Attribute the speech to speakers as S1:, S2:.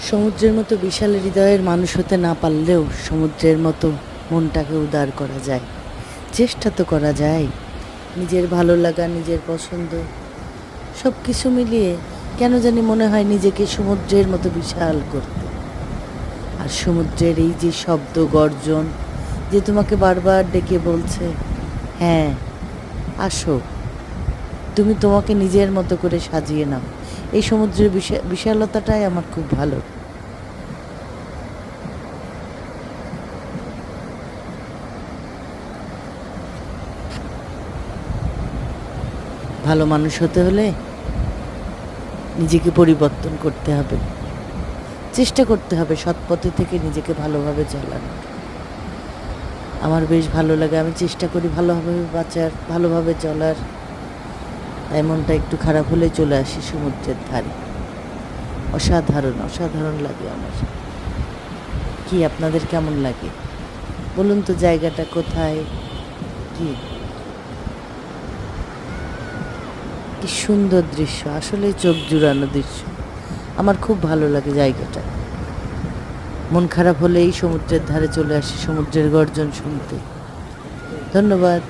S1: সমুদ্রের মতো বিশাল হৃদয়ের মানুষ হতে না পারলেও সমুদ্রের মতো মনটাকে উদার করা যায়। চেষ্টা তো করা যায়। নিজের ভালো লাগা, নিজের পছন্দ সব কিছু মিলিয়ে কেন জানি মনে হয় নিজেকে সমুদ্রের মতো বিশাল করতে। আর সমুদ্রের এই যে শব্দ গর্জন, যে তোমাকে বারবার ডেকে বলছে, হ্যাঁ আসো, তুমি তোমাকে নিজের মতো করে সাজিয়ে নাও, এই সমুদ্রের বিশালতাটাই আমার খুব ভালো। ভালো মানুষ হতে হলে নিজেকে পরিবর্তন করতে হবে, চেষ্টা করতে হবে সৎ পথে থেকে নিজেকে ভালোভাবে চালানোর। আমার বেশ ভালো লাগে, আমি চেষ্টা করি ভালোভাবে বাঁচার, ভালোভাবে চলার। তাই মনটা একটু খারাপ হলে চলে আসি সমুদ্রের ধারে। অসাধারণ অসাধারণ লাগে আমার। কি আপনাদের কেমন লাগে বলুন তো, জায়গাটা কোথায়? কি কি সুন্দর দৃশ্য, আসলে চোখ জুড়ানো দৃশ্য। আমার খুব ভালো লাগে জায়গাটা। মন খারাপ হলেই সমুদ্রের ধারে চলে আসি সমুদ্রের গর্জন শুনতে। ধন্যবাদ।